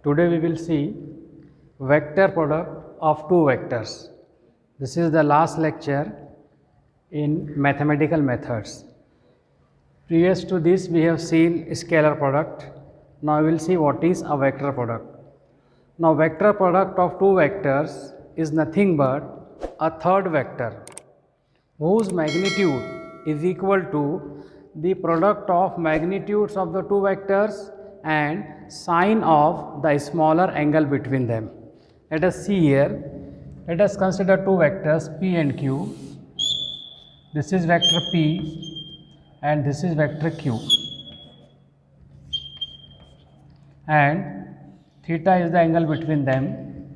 Today we will see vector product of two vectors. This is the last lecture in mathematical methods. Previous to this we have seen scalar product. Now we will see what is a vector product. Now vector product of two vectors is nothing but a third vector whose magnitude is equal to the product of magnitudes of the two vectors and sine of the smaller angle between them. Let us see here. Let us consider two vectors P and Q. This is vector P and this is vector Q. And theta is the angle between them.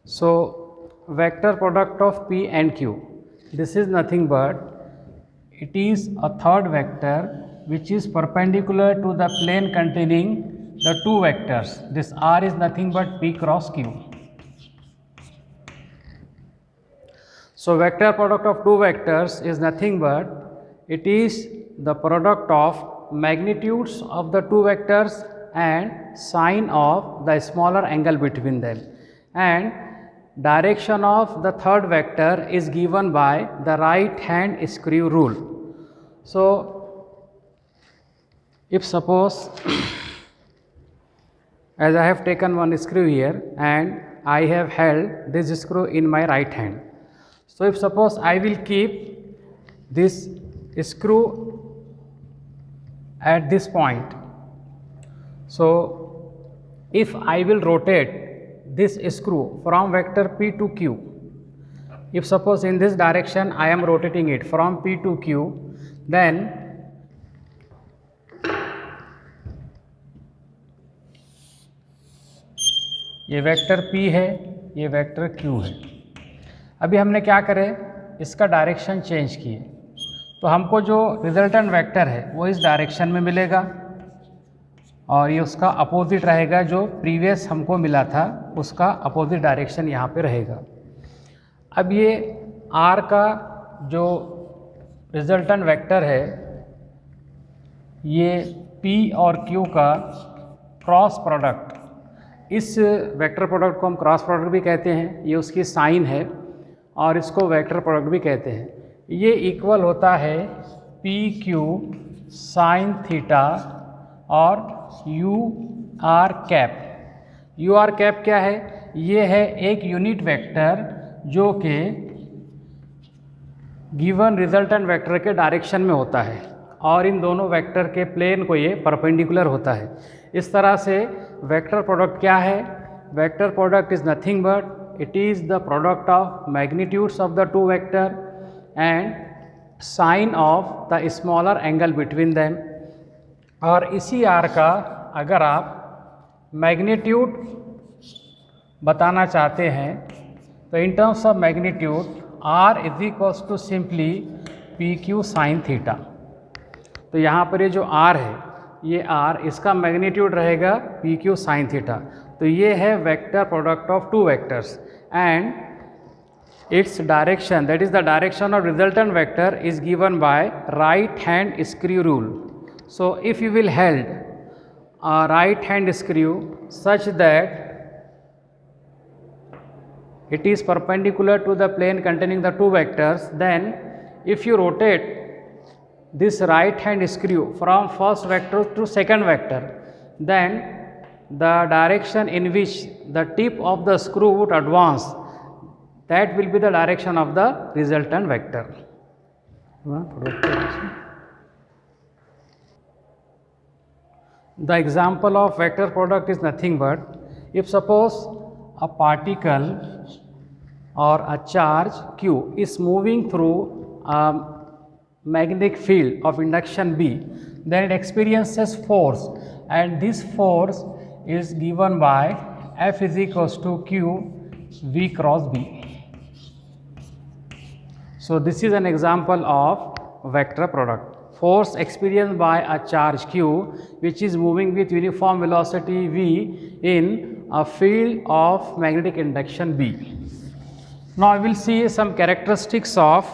So vector product of P and Q. This is nothing but it is a third vector which is perpendicular to the plane containing the two vectors. This R is nothing but P cross Q. So vector product of two vectors is nothing but it is the product of magnitudes of the two vectors and sine of the smaller angle between them, and direction of the third vector is given by the right hand screw rule. So if suppose as I have taken one screw here and I have held this screw in my right hand. So if suppose I will keep this screw at this point. So if I will rotate this screw from vector P to Q, if suppose in this direction I am rotating it from P to Q, then ये vector P है, ये vector Q है. अभी हमने क्या करें, इसका direction change किए तो हमको जो रिजल्टेंट वेक्टर है वो इस डायरेक्शन में मिलेगा और ये उसका अपोजिट रहेगा. जो प्रीवियस हमको मिला था उसका अपोजिट डायरेक्शन यहाँ पे रहेगा. अब ये R का जो रिजल्टेंट वेक्टर है ये P और Q का क्रॉस प्रोडक्ट, इस वेक्टर प्रोडक्ट को हम क्रॉस प्रोडक्ट भी कहते हैं. ये उसकी साइन है और इसको वेक्टर प्रोडक्ट भी कहते हैं. ये इक्वल होता है पी क्यू साइन थीटा और U R cap. U R cap क्या है? ये है एक यूनिट वेक्टर जो कि गिवन रिजल्टेंट वेक्टर के डायरेक्शन में होता है और इन दोनों वेक्टर के प्लेन को ये परपेंडिकुलर होता है. इस तरह से वेक्टर प्रोडक्ट क्या है? Vector product is nothing but it is the product of magnitudes of the two vector and sine of the smaller angle between them. और इसी आर का अगर आप मैग्नीट्यूड बताना चाहते हैं तो in terms of magnitude R is equals to simply P Q sine theta. तो यहाँ पर ये जो आर है ये आर, इसका मैग्नीट्यूड रहेगा पी क्यू साइन थीटा. तो ये है vector product of two vectors and its direction, that is the direction of resultant vector, is given by right hand screw rule. So if you will hold a right hand screw such that it is perpendicular to the plane containing the two vectors, then if you rotate this right hand screw from first vector to second vector, then the direction in which the tip of the screw would advance, that will be the direction of the resultant vector. The example of vector product is nothing but if suppose a particle or a charge Q is moving through a magnetic field of induction B, then it experiences force and this force is given by F is equals to Q V cross B. So this is an example of vector product. Force experienced by a charge Q which is moving with uniform velocity V in a field of magnetic induction B. Now we will see some characteristics of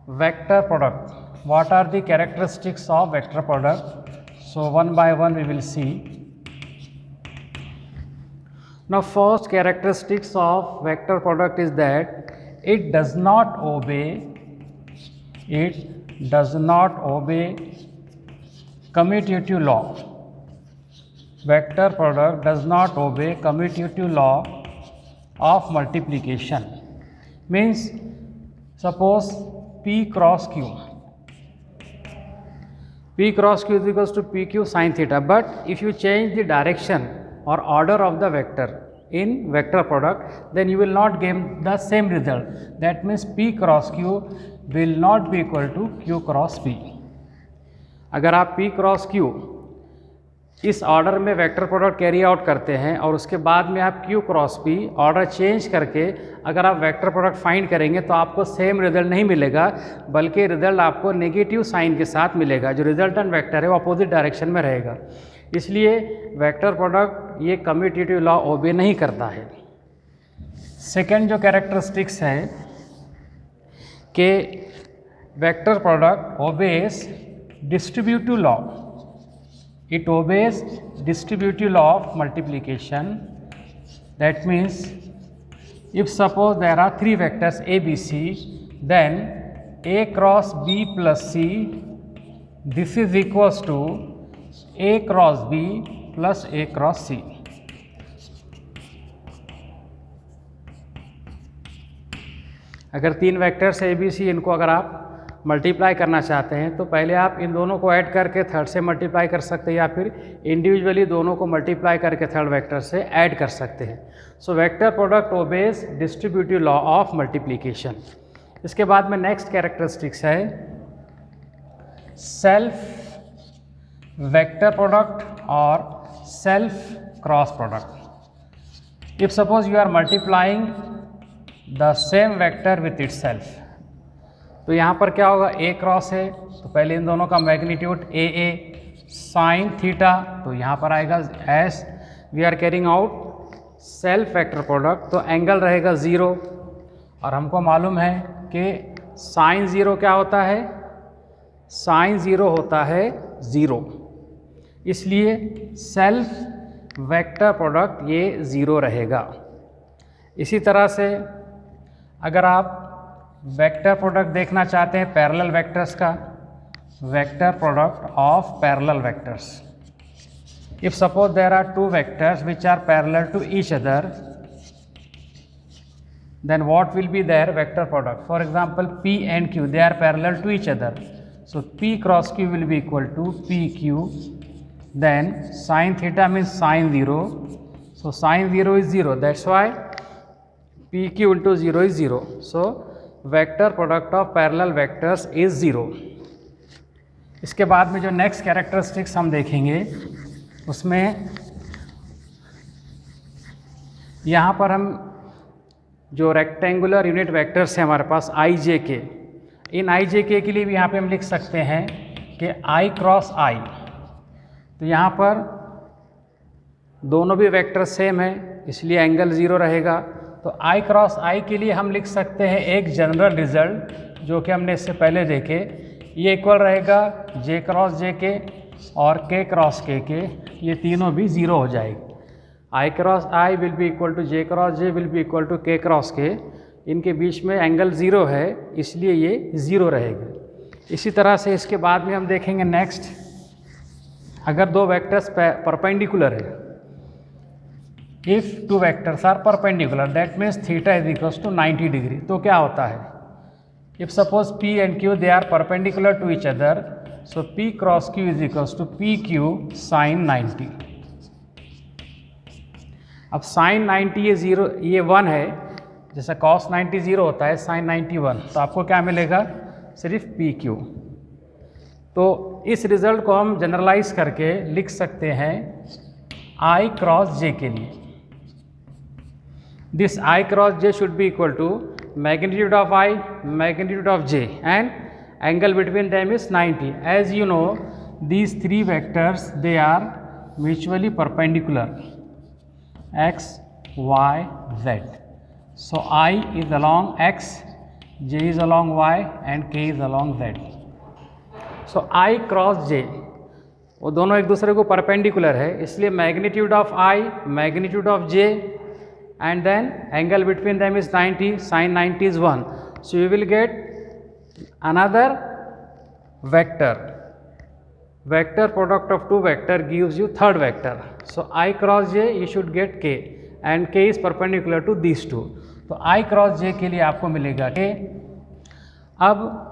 vector product. What are the characteristics of vector product? So one by one we will see. Now first characteristics of vector product is that it does not obey commutative law. Vector product does not obey commutative law of multiplication. Means suppose P cross Q. P cross Q is equals to PQ sin theta, but if you change the direction or order of the vector in vector product, then you will not get the same result. That means P cross Q will not be equal to Q cross P. अगर आप P cross Q इस order में vector product carry out करते हैं और उसके बाद में आप Q cross P order change करके अगर आप वेक्टर प्रोडक्ट फाइंड करेंगे तो आपको सेम रिजल्ट नहीं मिलेगा, बल्कि रिजल्ट आपको नेगेटिव साइन के साथ मिलेगा। जो रिजल्टेंट वेक्टर है वो अपोजिट डायरेक्शन में रहेगा। इसलिए वेक्टर प्रोडक्ट ये कम्यूटेटिव लॉ ओबे नहीं करता है। सेकेंड जो कैरेक्टरिस्टिक्स है कि vector product obeys distributive law. It obeys distributive law of multiplication. That means if suppose there are three vectors A, B, C, then A cross B plus C, this is equals to A cross B plus A cross C. अगर तीन vectors A, B, C इनको अगर आप multiply करना चाहते हैं तो पहले आप इन दोनों को ऐड करके थर्ड से मल्टीप्लाई कर सकते हैं, या फिर इंडिविजुअली दोनों को मल्टीप्लाई करके थर्ड वेक्टर से ऐड कर सकते हैं। So vector product obeys distributive law of multiplication. इसके बाद में नेक्स्ट कैरेक्टरिस्टिक्स है सेल्फ वेक्टर प्रोडक्ट और self cross product. If suppose you are multiplying the same vector with itself, तो यहाँ पर क्या होगा, A क्रॉस है तो पहले इन दोनों का मैग्नीट्यूड AA साइन थीटा, तो यहाँ पर आएगा as we are carrying out self vector product, तो एंगल रहेगा 0। और हमको मालूम है कि साइन 0 क्या होता है, साइन 0 होता है 0, इसलिए सेल्फ वेक्टर प्रोडक्ट ये 0 रहेगा। इसी तरह से अगर आप वेक्टर प्रोडक्ट देखना चाहते हैं पैरेलल वेक्टर्स का, vector product of parallel vectors. If suppose there are two vectors which are parallel to each other, then what will be their vector product? For example, P and Q, they are parallel to each other. So P cross Q will be equal to PQ. Then sin theta means sin 0. So sin 0 is 0. That's why PQ into 0 is 0. So vector product of parallel vectors is 0। इसके बाद में जो next characteristics हम देखेंगे उसमें यहाँ पर हम जो रेक्टेंगुलर यूनिट वेक्टर्स हैं हमारे पास i j k, in i j k के लिए भी यहाँ पे हम लिख सकते हैं कि i क्रॉस i। तो यहाँ पर दोनों भी वेक्टर सेम है इसलिए एंगल 0 रहेगा। तो i क्रॉस i के लिए हम लिख सकते हैं एक जनरल रिजल्ट जो कि हमने इससे पहले देखे, ये इक्वल रहेगा j क्रॉस j के और k क्रॉस k के, ये तीनों भी 0 हो जाएगी। i cross i will be equal to j cross j will be equal to k cross k, इनके बीच में एंगल 0 है इसलिए ये 0 रहेगा। इसी तरह से इसके बाद में हम देखेंगे नेक्स्ट, अगर दो वेक्टर्स परपेंडिकुलर है, if two vectors are perpendicular that means theta is equals to 90 degree, तो क्या होता है, if suppose P and Q they are perpendicular to each other, so P cross Q is equals to PQ sine 90। अब sign 90 ये 0 ये 1 है, जैसा cos 90 0 होता है, साइन 90 1, तो आपको क्या मिलेगा, सिर्फ PQ। तो इस रिजल्ट को हम जनरलाइज करके लिख सकते हैं I क्रॉस J के लिए। This I cross J should be equal to magnitude of I, magnitude of J, and angle between them is 90. As you know, these three vectors, they are mutually perpendicular, x, y, z. So I is along x, J is along y, and k is along z. So I cross J, वो दोनों एक दूसरे को perpendicular है, इसलिए magnitude of I, magnitude of J and then angle between them is 90, sin 90 is 1. So you will get another vector. Vector product of two vector gives you third vector. So I cross j you should get k and k is perpendicular to these two. तो I cross j के लिए आपको मिलेगा k. अब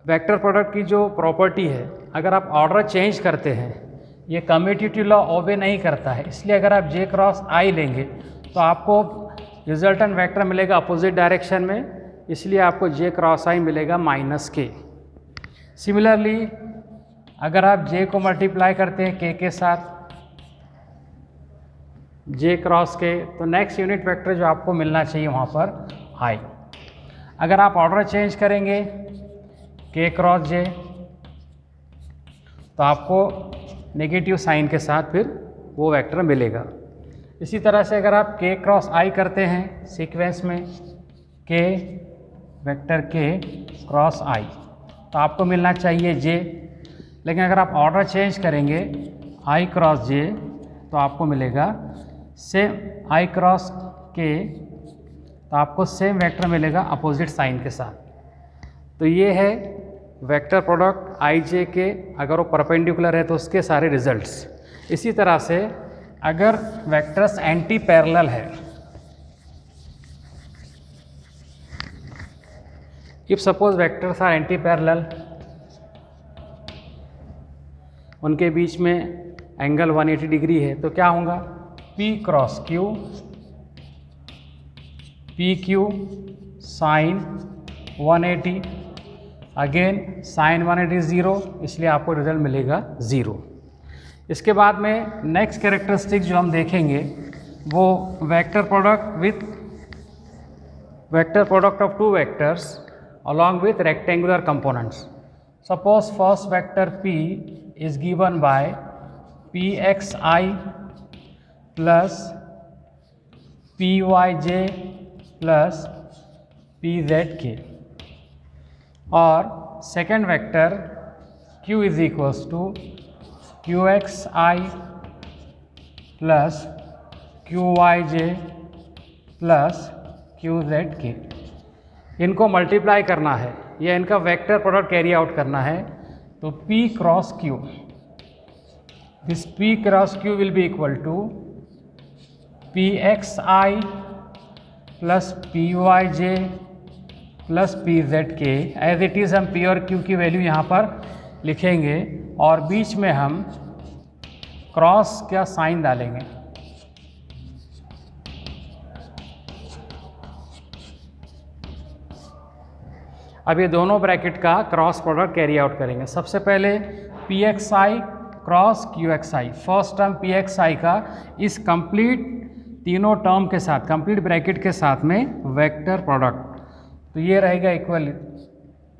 vector product की जो property है, अगर आप ऑर्डर चेंज करते हैं, ये कम्यूटेटिव लॉ ओबे नहीं करता है, इसलिए अगर आप j क्रॉस i लेंगे तो आपको रिजल्टेंट वेक्टर मिलेगा अपोजिट डायरेक्शन में, इसलिए आपको j क्रॉस i मिलेगा -k. सिमिलरली अगर आप j को मल्टीप्लाई करते हैं k के साथ, j क्रॉस k, तो नेक्स्ट यूनिट वेक्टर जो आपको मिलना चाहिए वहाँ पर i. अगर आप ऑर्डर चेंज करेंगे k क्रॉस j तो आपको नेगेटिव साइन के साथ फिर वो वेक्टर मिलेगा. इसी तरह से अगर आप k क्रॉस i करते हैं सीक्वेंस में k vector k cross i तो आपको मिलना चाहिए j. लेकिन अगर आप ऑर्डर चेंज करेंगे i क्रॉस j तो आपको मिलेगा सेम i क्रॉस k, तो आपको सेम वेक्टर मिलेगा अपोजिट साइन के साथ. तो ये है वेक्टर प्रोडक्ट आई जे के, अगर वो परपेंडिकुलर है तो उसके सारे रिजल्ट्स. इसी तरह से अगर वेक्टर्स एंटी पैरेलल है, if suppose vectors are anti parallel, उनके बीच में एंगल 180 डिग्री है, तो क्या होगा P cross Q, P Q sine 180, again sine 180 0, इसलिए आपको रिजल्ट मिलेगा 0. इसके बाद में नेक्स्ट कैरेक्टरिस्टिक जो हम देखेंगे वो vector product of two vectors along with rectangular components. Suppose first vector P is given by Pxi plus Pyj plus Pzk, और second vector Q is equals to Qxi plus Qyj plus Qzk. इनको multiply करना है या इनका vector product carry out करना है, तो P cross Q, this P cross Q will be equal to Pxi plus Pyj plus Pzk. As it is हम P और Q की वैल्यू यहाँ पर लिखेंगे और बीच में हम क्रॉस का साइन डालेंगे. अब ये दोनों ब्रैकेट का क्रॉस प्रोडक्ट कैरी आउट करेंगे. सबसे पहले Pxi cross Qxi, first term Pxi का इस कंप्लीट तीनों टर्म के साथ, कंप्लीट ब्रैकेट के साथ में वेक्टर प्रोडक्ट, तो ये रहेगा इक्वल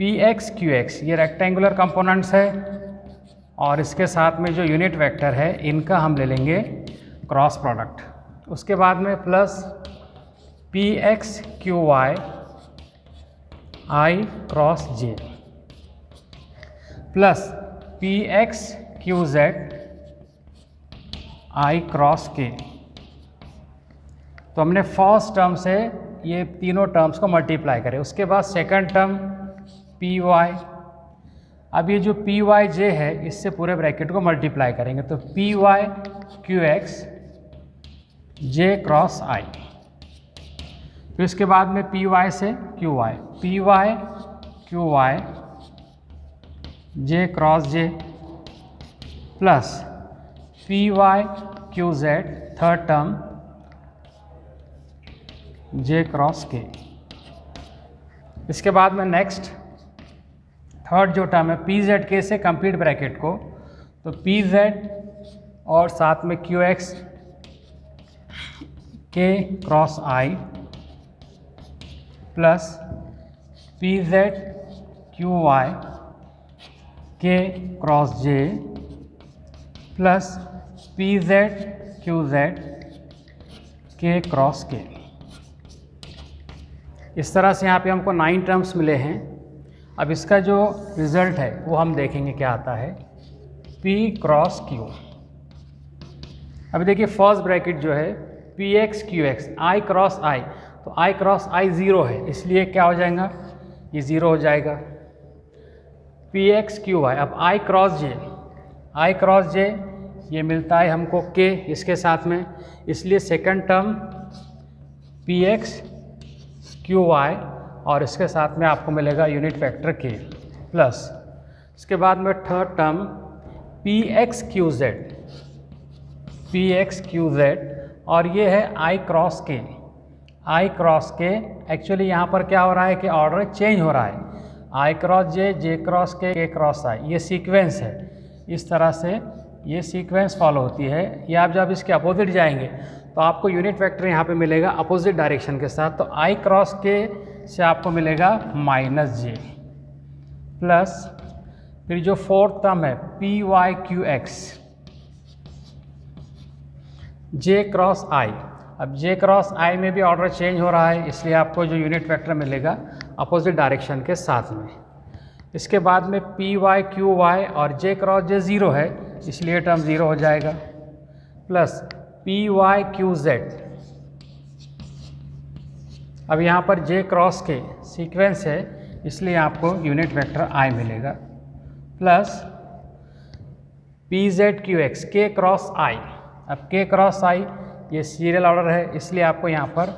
Px Qx, ये रेक्टेंगुलर कंपोनेंट्स है और इसके साथ में जो यूनिट वेक्टर है इनका हम ले लेंगे क्रॉस प्रोडक्ट. उसके बाद में plus Px Qy I cross j plus Px Qz I cross k. तो हमने फर्स्ट टर्म से ये तीनों टर्म्स को मल्टीप्लाई करें. उसके बाद सेकंड टर्म Py, अब ये जो Pyj है इससे पूरे ब्रैकेट को मल्टीप्लाई करेंगे, तो Py Qx j cross I. फिर इसके बाद में Py से Qy, Py Qy j cross j plus Py Qz third term j cross k. इसके बाद में नेक्स्ट थर्ड जो टर्म है Pzk से कंप्लीट ब्रैकेट को, तो Pz और साथ में Qx k cross I plus Pz Qy k cross j plus Pz Qz k cross k. इस तरह से यहाँ पे हमको 9 टर्म्स मिले हैं. अब इसका जो रिज़ल्ट है वो हम देखेंगे क्या आता है, P क्रॉस Q. अभी देखिए फर्स्ट ब्रैकेट जो है पी एक्स क्यू एक्स, आई क्रॉस आई, तो आई क्रॉस आई ज़ीरो है, इसलिए क्या हो जाएगा, ये ज़ीरो हो जाएगा। पी एक्स क्यू वाई, अब आई क्रॉस जे, आई क्रॉस जे ये मिलता है हमको के इसके साथ में, इसलिए second term P X Q Y और इसके साथ में आपको मिलेगा यूनिट वेक्टर के प्लस, इसके बाद में third term P X Q Z, P X Q Z, और ये है आई क्रॉस के, आई क्रॉस के। एक्चुअली यहाँ पर क्या हो रहा है कि ऑर्डर चेंज हो रहा है, आई क्रॉस जे, जे क्रॉस के क्रॉस आई, ये सीक्वेंस है, इस तरह से ये सीक्वेंस फॉलो होती है। ये आप जब इसके अपोजिट जाएंगे तो आपको यूनिट वेक्टर यहाँ पे मिलेगा अपोजिट डायरेक्शन के साथ, तो आई क्रॉस के से आपको मिलेगा माइनस जे प्लस, फिर जो फोर्थ टर्म है पी वाई क्यू एक्स, जे क्रॉस आई, अब जे क्रॉस आई में भी ऑर्डर चेंज हो रहा है, इसलिए आपको जो यूनिट वेक्टर मिलेगा अपोजिट डायरेक्शन के साथ में। इसके बाद में पी वाई क्यू वाई और जे क्रॉस जे ज़ीरो है, इसलिए टर्म ज़ीरो हो जाएगा, plus P Y Q Z, अब यहाँ पर जे क्रॉस के सीक्वेंस है, इसलिए आपको यूनिट वेक्टर आई मिलेगा, plus P Z Q X, K cross आई, अब के क्रॉस आई ये सीरियल ऑर्डर है, इसलिए आपको यहाँ पर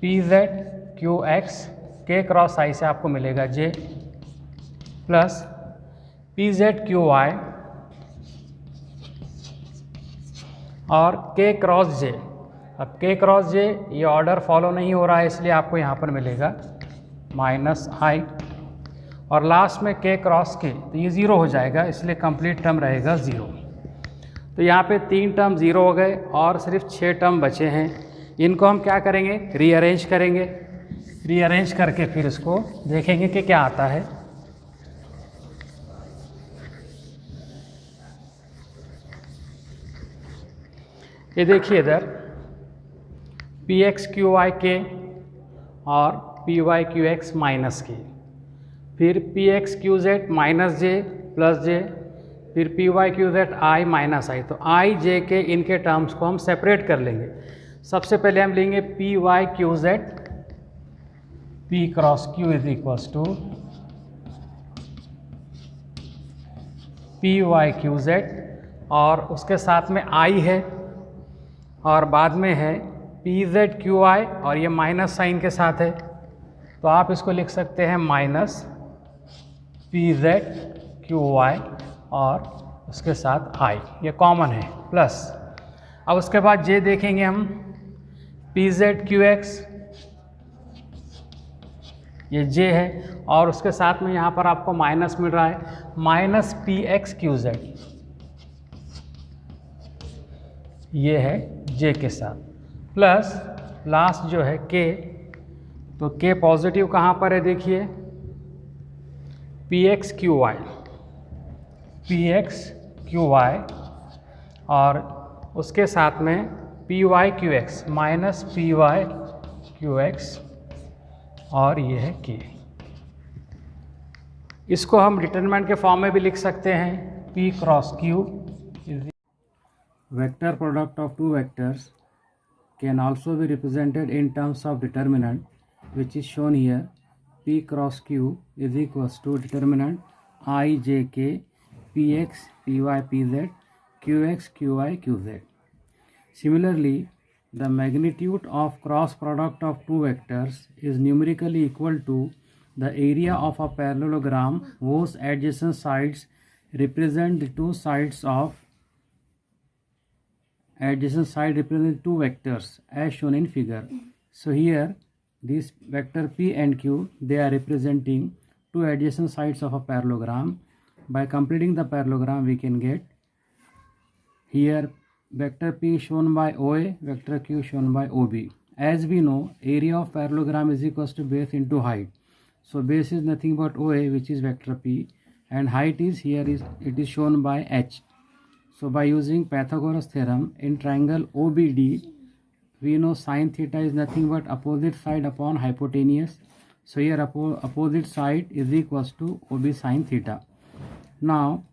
P Z Q X K cross I से आपको मिलेगा J plus P Z Q Y और के क्रॉस जे, अब के क्रॉस जे ये ऑर्डर फॉलो नहीं हो रहा है, इसलिए आपको यहाँ पर मिलेगा माइनस आई, और लास्ट में के क्रॉस के, तो ये ज़ीरो हो जाएगा, इसलिए कंप्लीट टर्म रहेगा ज़ीरो। तो यहाँ पे 3 टर्म ज़ीरो हो गए और सिर्फ 6 टर्म बचे हैं, इनको हम क्या करेंगे, रीअरेंज करेंगे, रीअरेंज करके फिर इसको देखेंगे कि क्या आता है। ये देखिए इधर P X Q Y K और P Y Q X minus K, फिर P X Q Z minus J plus J, फिर P Y Q Z I minus I, तो आई जे के इनके टर्म्स को हम सेपरेट कर लेंगे। सबसे पहले हम लेंगे P Y Q Z, P cross Q is equals to P Y Q Z, और उसके साथ में आई है, और बाद में है पी जेड क्यू आई और ये माइनस साइन के साथ है, तो आप इसको लिख सकते हैं minus P Z Q Y और उसके साथ आई, ये कॉमन है, प्लस अब उसके बाद जे देखेंगे हम पी जेड क्यू एक्स, ये जे है, और उसके साथ में यहाँ पर आपको माइनस मिल रहा है minus P X Q Z, ये है जे के साथ, प्लस लास्ट जो है के, तो के पॉजिटिव कहाँ पर है देखिए, P X Q Y, P X Q Y और उसके साथ में P Y Q X minus P Y Q X, और ये है के। इसको हम डिटरमिनेंट के फॉर्म में भी लिख सकते हैं, P cross Q is vector product of two vectors can also be represented in terms of determinant, which is shown here. P cross Q is equals to determinant I j k p x p y p z q x q y q z. Similarly, the magnitude of cross product of two vectors is numerically equal to the area of a parallelogram whose adjacent sides represent the two sides of adjacent side represent two vectors as shown in figure. So here this vector p and q, they are representing two adjacent sides of a parallelogram. By completing the parallelogram we can get here vector p shown by OA, vector q shown by OB. As we know, area of parallelogram is equals to base into height. So base is nothing but OA, which is vector p, and height is here is it is shown by h. So by using Pythagoras theorem in triangle OBD, we know sin theta is nothing but opposite side upon hypotenuse. So here opposite side is equals to OB sin theta. Now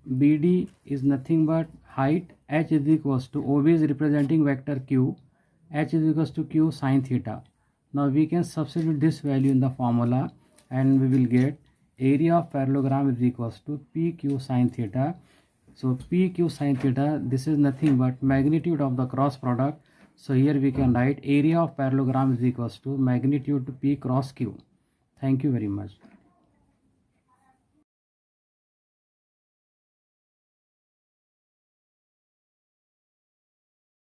BD is nothing but height, h is equals to OB is representing vector q, H is equals to Q sin theta. Now we can substitute this value in the formula and we will get area of parallelogram is equals to PQ sin theta. So PQ sin theta, this is nothing but magnitude of the cross product. So here we can write area of parallelogram is equals to magnitude P cross Q. Thank you very much.